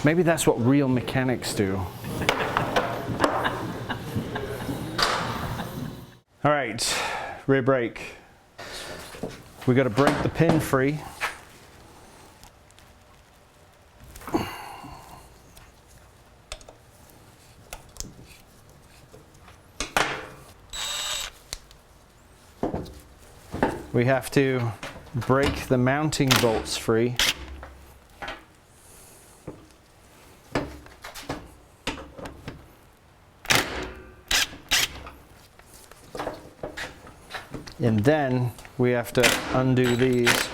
Maybe that's what real mechanics do. All right, rear brake. We got to break the pin free. We have to break the mounting bolts free. And then we have to undo these.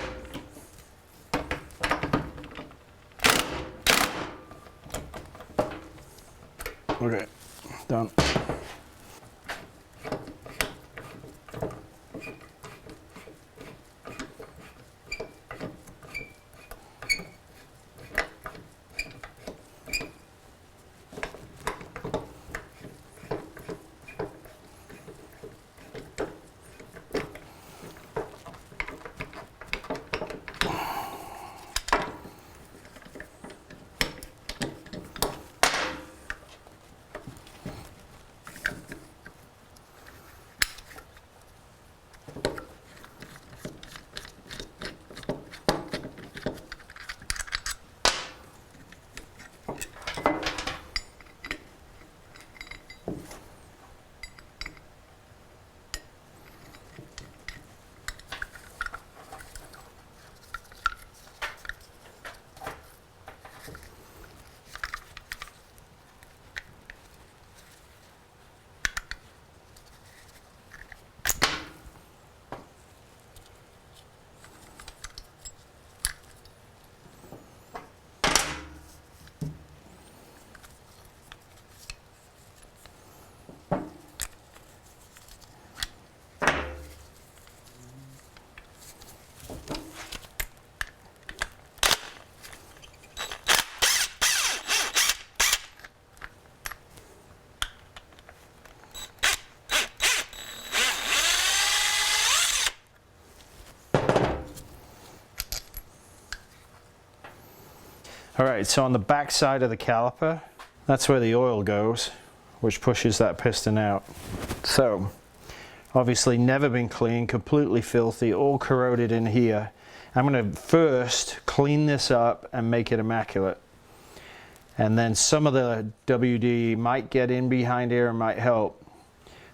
Okay, done. All right, so on the back side of the caliper, that's where the oil goes, which pushes that piston out. So, obviously never been cleaned, completely filthy, all corroded in here. I'm gonna first clean this up and make it immaculate. And then some of the WD might get in behind here and might help.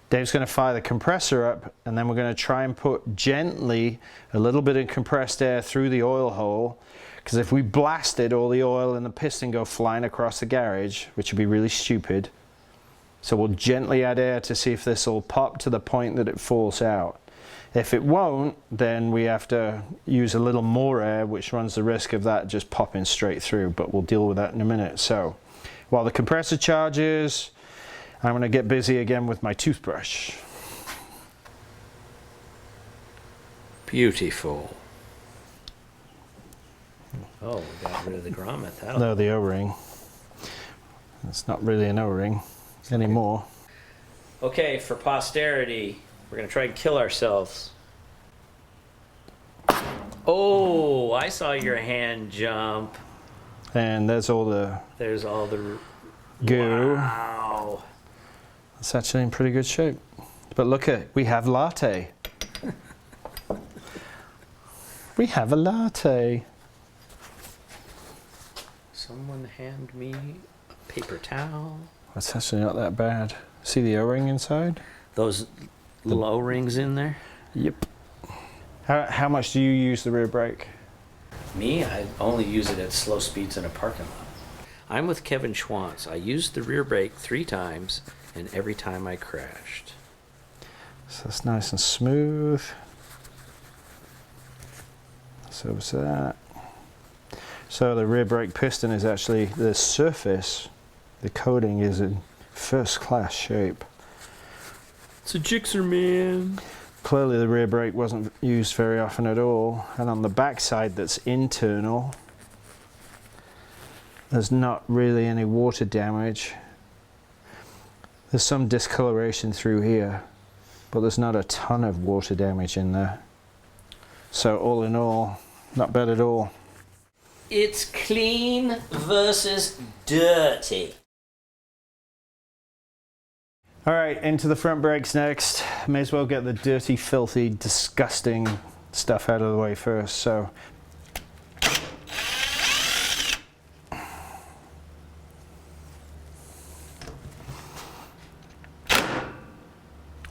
Dave's gonna fire the compressor up, and then we're gonna try and put gently a little bit of compressed air through the oil hole, because if we blast it, all the oil and the piston go flying across the garage, which would be really stupid. So we'll gently add air to see if this will pop to the point that it falls out. If it won't, then we have to use a little more air, which runs the risk of that just popping straight through, but we'll deal with that in a minute. So while the compressor charges, I'm going to get busy again with my toothbrush. Beautiful. Oh, we got rid of the grommet. No, the O-ring. It's not really an O-ring anymore. Okay, for posterity, we're going to try and kill ourselves. Oh, I saw your hand jump. And there's all the goo. Wow. It's actually in pretty good shape. But look at, we have latte. We have a latte. Someone hand me a paper towel. That's actually not that bad. See the O-ring inside? Those little O-rings in there? Yep. How much do you use the rear brake? Me, I only use it at slow speeds in a parking lot. I'm with Kevin Schwantz. I used the rear brake 3 times, and every time I crashed. So it's nice and smooth. So it's that. So the rear brake piston is actually, the surface, the coating is in first class shape. It's a jixer, man. Clearly the rear brake wasn't used very often at all. And on the back side that's internal, there's not really any water damage. There's some discoloration through here, but there's not a ton of water damage in there. So all in all, not bad at all. It's clean versus dirty. All right, into the front brakes next. May as well get the dirty, filthy, disgusting stuff out of the way first. So,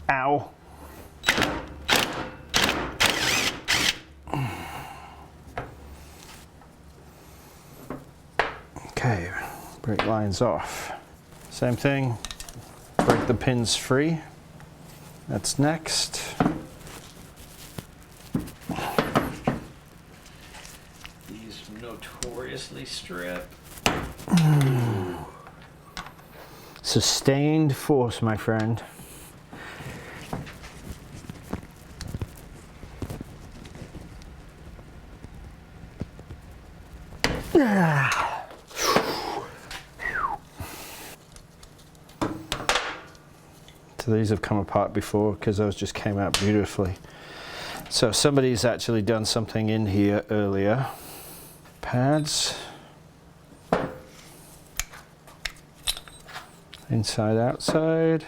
ow. Okay, brake lines off. Same thing, break the pins free. That's next. These notoriously strip. Sustained force, my friend. So these have come apart before because those just came out beautifully. So somebody's actually done something in here earlier. Pads. Inside, outside.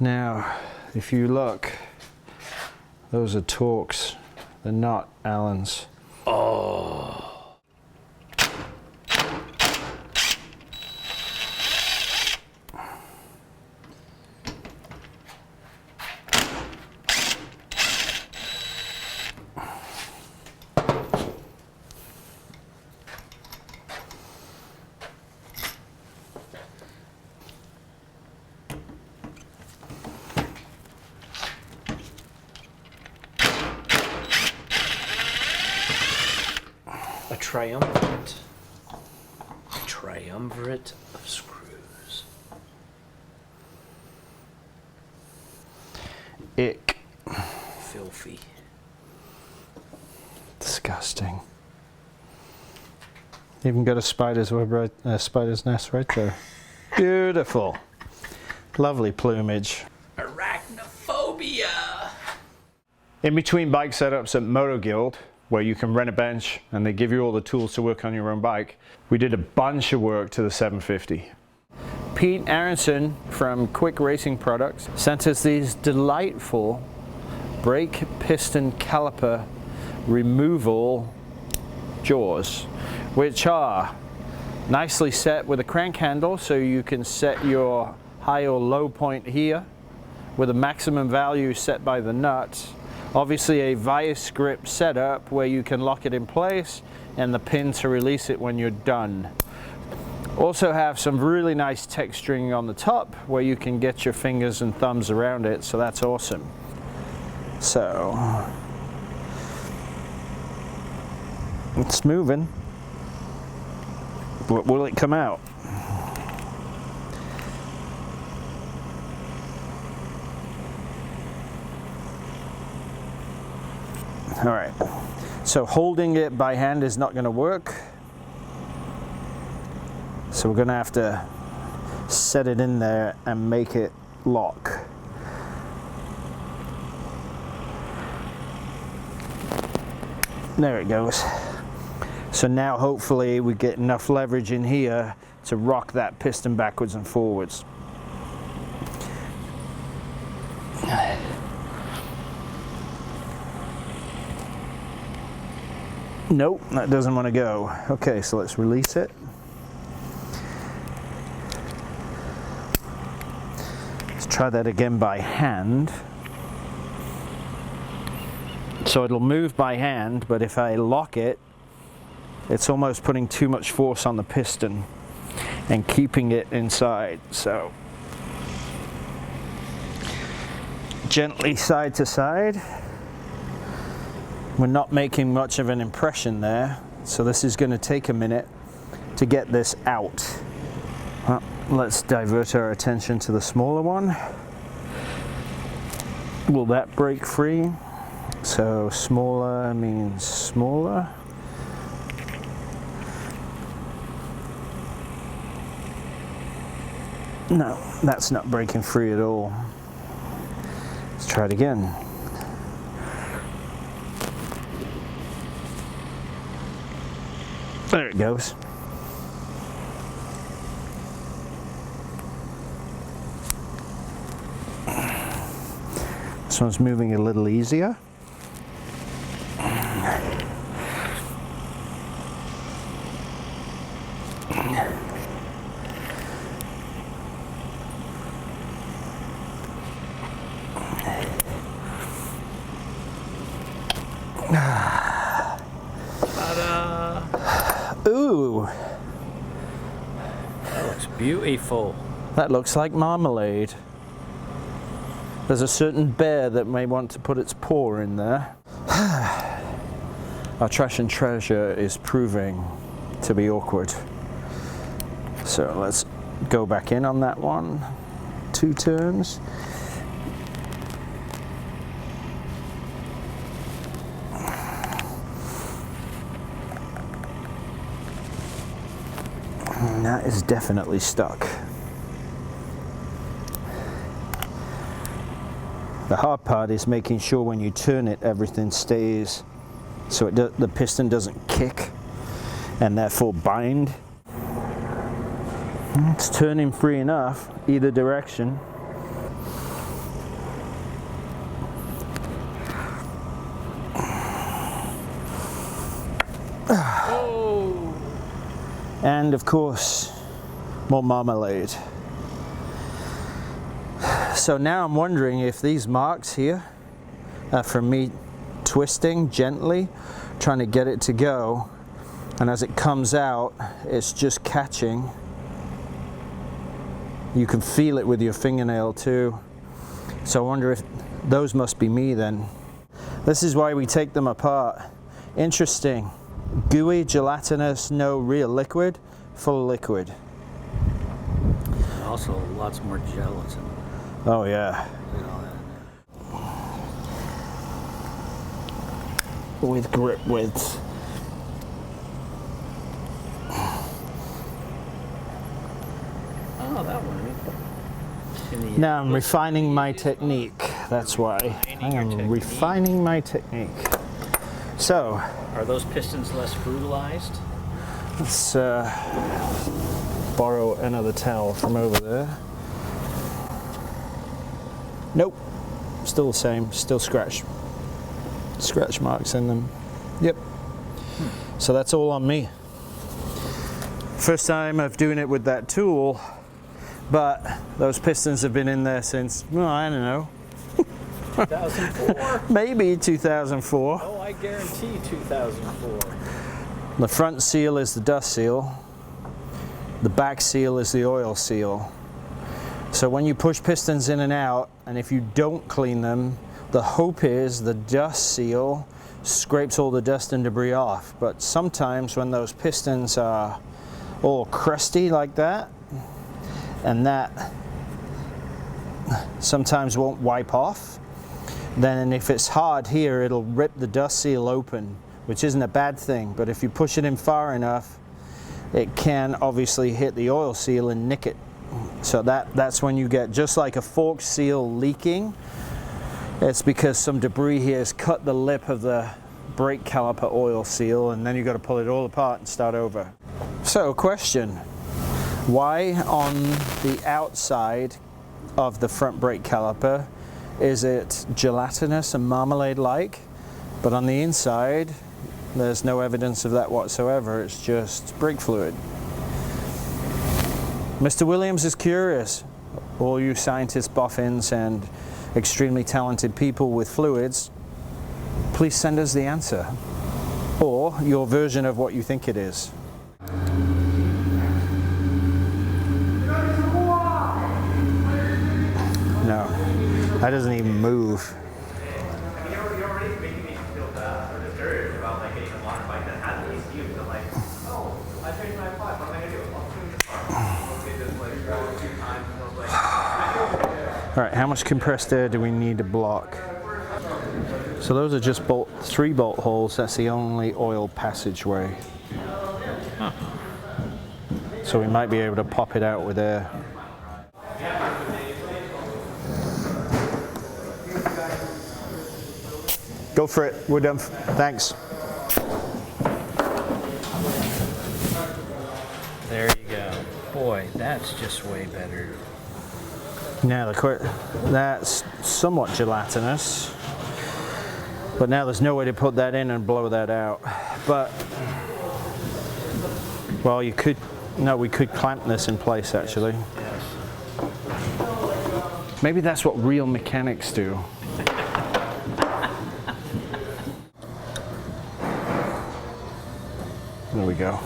Now, if you look, those are Torx. They're not Allens. Oh. Triumvirate of screws. Ick. Filthy. Disgusting. Even got a spider's web right, spider's nest right there. Beautiful. Lovely plumage. Arachnophobia. In between bike setups at Moto Guild, where you can rent a bench and they give you all the tools to work on your own bike, we did a bunch of work to the 750. Pete Aronson from Quick Racing Products sent us these delightful brake piston caliper removal jaws, which are nicely set with a crank handle, so you can set your high or low point here with a maximum value set by the nut. Obviously a vice grip setup where you can lock it in place and the pin to release it when you're done. Also have some really nice texturing on the top where you can get your fingers and thumbs around it, so that's awesome. So, it's moving. Will it come out? All right, so holding it by hand is not going to work. So we're going to have to set it in there and make it lock. There it goes. So now hopefully we get enough leverage in here to rock that piston backwards and forwards. Nope, that doesn't want to go. Okay, so let's release it. Let's try that again by hand. So it'll move by hand, but if I lock it, it's almost putting too much force on the piston and keeping it inside. So gently side to side. We're not making much of an impression there, so this is going to take a minute to get this out. Well, let's divert our attention to the smaller one. Will that break free? So smaller means smaller. No, that's not breaking free at all. Let's try it again. There it goes. This one's moving a little easier. Ooh, That looks beautiful. that looks like marmalade. There's a certain bear that may want to put its paw in there. Our trash and treasure is proving to be awkward. So let's go back in on that one. 2 turns. And that is definitely stuck. The hard part is making sure when you turn it, everything stays, so the piston doesn't kick and therefore bind. It's turning free enough either direction. Oh! And of course, more marmalade. So now I'm wondering if these marks here are from me twisting gently, trying to get it to go, and as it comes out, it's just catching. You can feel it with your fingernail too. So I wonder if those must be me then. This is why we take them apart. Interesting. Gooey, gelatinous, no real liquid, full liquid. Also, lots more gelatin. Oh yeah. With grip width. Oh, that one. Now I'm refining my technique. That's why. I am refining my technique. So, Are those pistons less brutalized? let's borrow another towel from over there. Nope, still the same, still scratch marks in them. Yep. So that's all on me. First time of doing it with that tool, but those pistons have been in there since, well, I don't know, 2004? maybe 2004. Oh, I guarantee 2004. The front seal is the dust seal. The back seal is the oil seal. So when you push pistons in and out, and if you don't clean them, the hope is the dust seal scrapes all the dust and debris off. But sometimes when those pistons are all crusty like that, and that sometimes won't wipe off, then if it's hard here, it'll rip the dust seal open, which isn't a bad thing. But if you push it in far enough, it can obviously hit the oil seal and nick it. So that's when you get, just like a fork seal leaking, it's because some debris here has cut the lip of the brake caliper oil seal, and then you've got to pull it all apart and start over. So, question. Why on the outside of the front brake caliper is it gelatinous and marmalade-like, but on the inside there's no evidence of that whatsoever? It's just brake fluid. Mr. Williams is curious. All you scientists, boffins, and extremely talented people with fluids, please send us the answer, or your version of what you think it is. No, that doesn't even move. You're already making me feel bad or discouraged about like getting a water bike that has these views. I'm like, oh, I changed my pipe. What am I gonna do? I'll clean the car. Okay, just like go 2 times and I was like, All right, how much compressed air do we need to block? So those are just 3 bolt holes. That's the only oil passageway. So we might be able to pop it out with air. Go for it. We're done. Thanks. There you go. Boy, that's just way better. Now that's somewhat gelatinous, but now there's no way to put that in and blow that out. But, well, we could clamp this in place actually. Yes. Maybe that's what real mechanics do. There we go.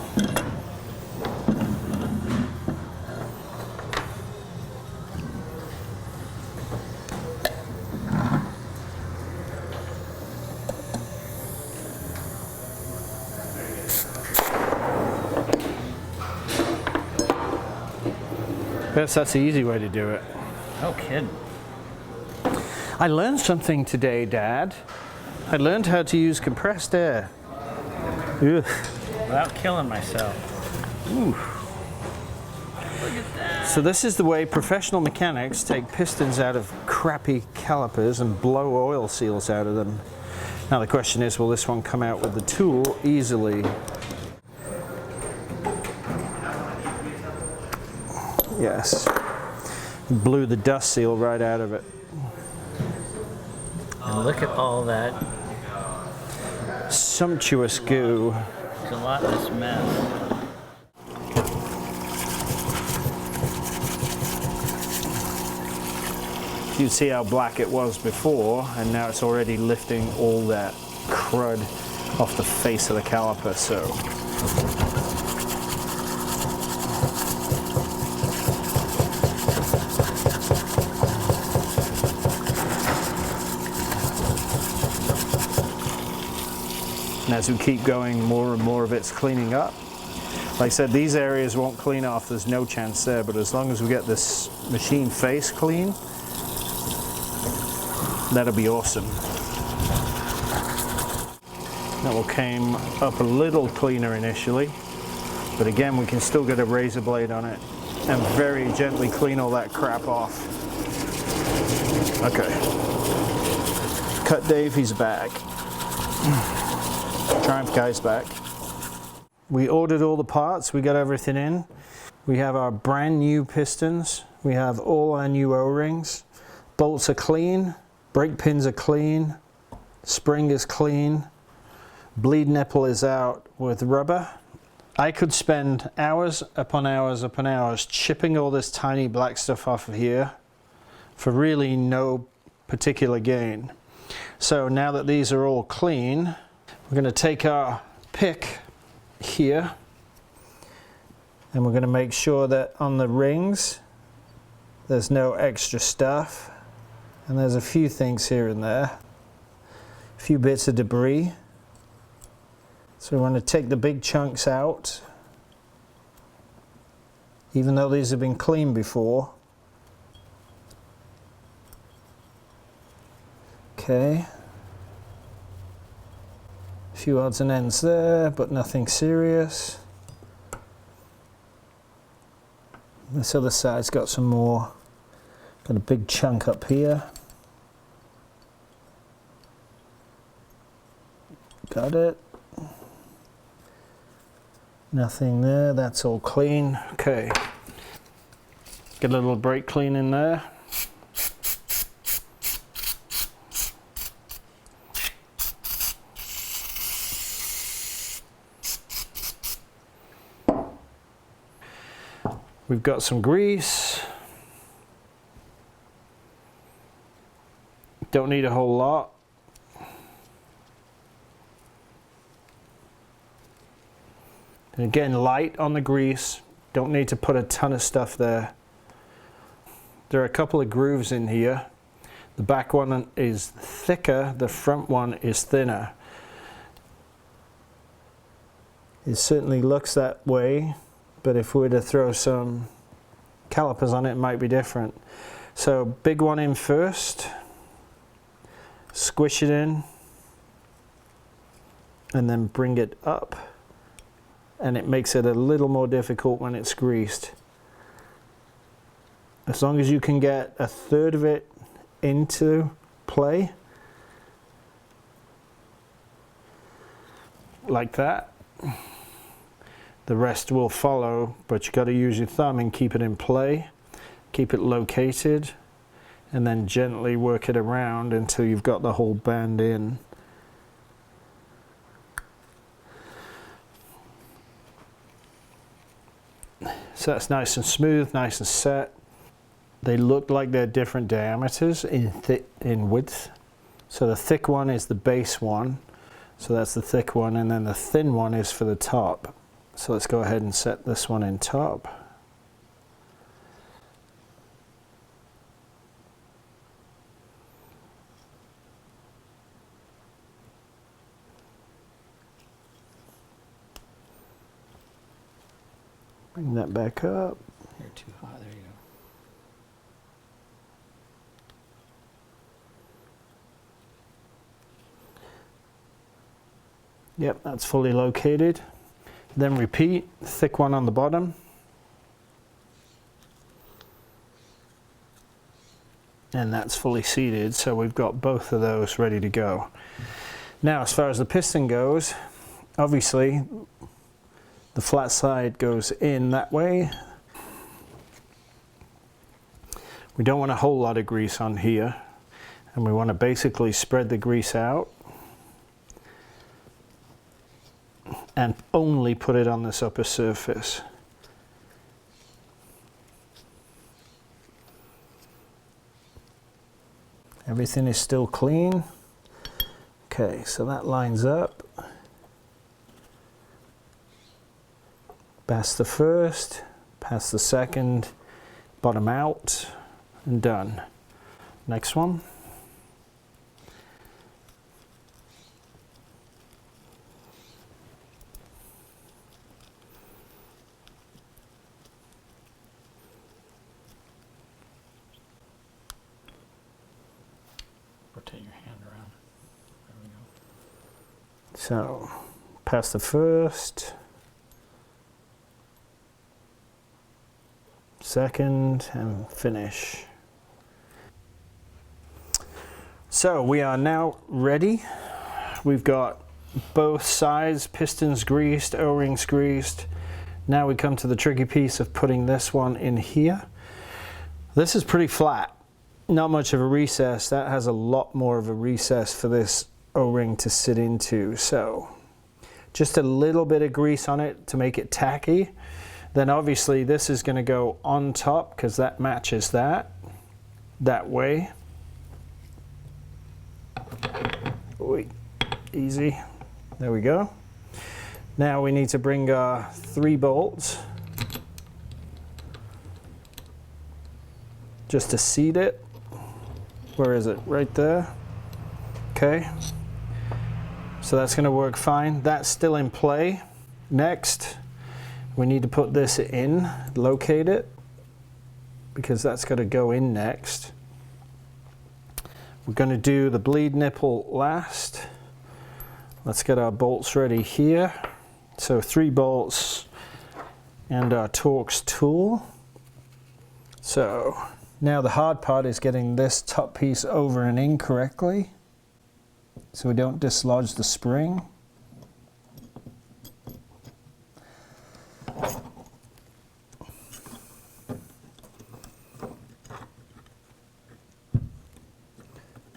Guess that's the easy way to do it. No kidding. I learned something today, Dad. I learned how to use compressed air. Ugh. Without killing myself. Ooh. Look at that. So this is the way professional mechanics take pistons out of crappy calipers and blow oil seals out of them. Now the question is, will this one come out with the tool easily? Yes. Blew the dust seal right out of it. And look at all that Sumptuous goo. gelatinous mess. You can see how black it was before, and now it's already lifting all that crud off the face of the caliper. So and as we keep going, more and more of it's cleaning up. Like I said, these areas won't clean off, there's no chance there, but as long as we get this machine face clean, that'll be awesome. That will came up a little cleaner initially, but again, we can still get a razor blade on it and very gently clean all that crap off. Okay. Cut Davey's back. Triumph guy's back. We ordered all the parts, we got everything in. We have our brand new pistons, we have all our new O-rings. Bolts are clean, brake pins are clean, spring is clean, bleed nipple is out with rubber. I could spend hours upon hours upon hours chipping all this tiny black stuff off of here for really no particular gain. So now that these are all clean, we're going to take our pick here and we're going to make sure that on the rings there's no extra stuff, and there's a few things here and there, a few bits of debris. So we want to take the big chunks out, even though these have been cleaned before. Okay. A few odds and ends there, but nothing serious. This other side's got some more. Got a big chunk up here. Got it. Nothing there, that's all clean. Okay. Get a little brake clean in there. We've got some grease. Don't need a whole lot. And again, light on the grease. Don't need to put a ton of stuff there. There are a couple of grooves in here. The back one is thicker, the front one is thinner. It certainly looks that way, but if we were to throw some calipers on it, it might be different. So big one in first, squish it in, and then bring it up. And it makes it a little more difficult when it's greased. As long as you can get a third of it into play, like that, The rest will follow, but you got to use your thumb and keep it in play, keep it located, and then gently work it around until you've got the whole band in. So that's nice and smooth, nice and set. They look like they're different diameters in width. So the thick one is the base one. So that's the thick one, and then the thin one is for the top. So let's go ahead and set this one in top. Bring that back up. You're too high, there you go. Yep, that's fully located. Then repeat, thick one on the bottom. And that's fully seated, so we've got both of those ready to go. Now, as far as the piston goes, obviously, the flat side goes in that way. We don't want a whole lot of grease on here, and we want to basically spread the grease out and only put it on this upper surface. Everything is still clean. Okay, so that lines up. Pass the first, pass the second, bottom out, and done. Next one. Rotate your hand around. There we go. So, pass the first, second, and finish. So we are now ready. We've got both sides, pistons greased, O-rings greased. Now we come to the tricky piece of putting this one in here. This is pretty flat. Not much of a recess. That has a lot more of a recess for this O-ring to sit into. So just a little bit of grease on it to make it tacky. Then obviously this is going to go on top because that matches that way. Oy, easy. There we go. Now we need to bring our 3 bolts just to seat it. Where is it? Right there. Okay. So that's going to work fine. That's still in play. Next, we need to put this in, locate it, because that's got to go in next. We're going to do the bleed nipple last. Let's get our bolts ready here. So 3 bolts and our Torx tool. So now the hard part is getting this top piece over and in correctly so we don't dislodge the spring.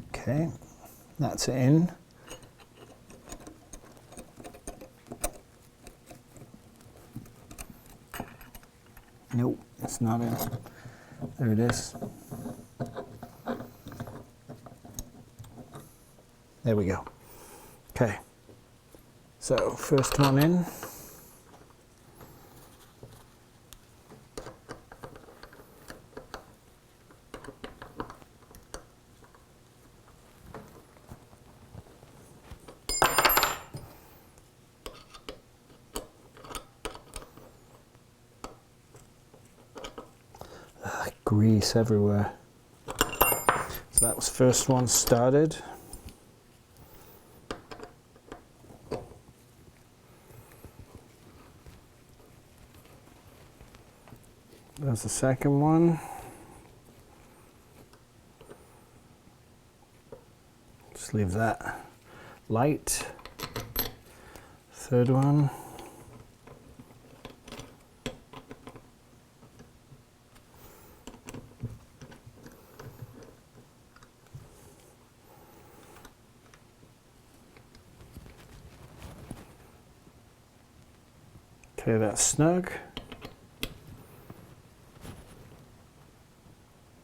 Okay, that's in. Nope, it's not in. There it is. There we go. Okay, so first one in. Grease everywhere. So that was first one started. There's the second one. Just leave that light. Third one. Okay, that's snug.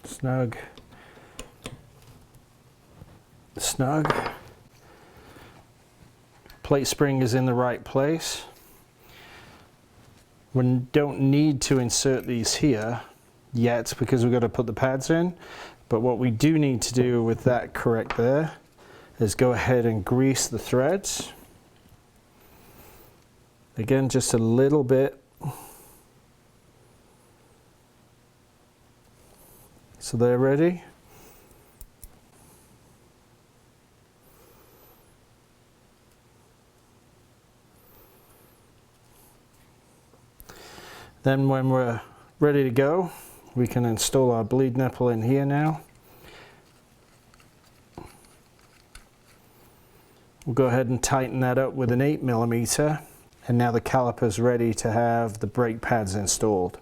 Snug. Snug. Plate spring is in the right place. We don't need to insert these here yet because we've got to put the pads in, but what we do need to do with that correct there is go ahead and grease the threads. Again, just a little bit. So they're ready. Then when we're ready to go, we can install our bleed nipple in here now. We'll go ahead and tighten that up with an 8mm, and now the caliper's ready to have the brake pads installed.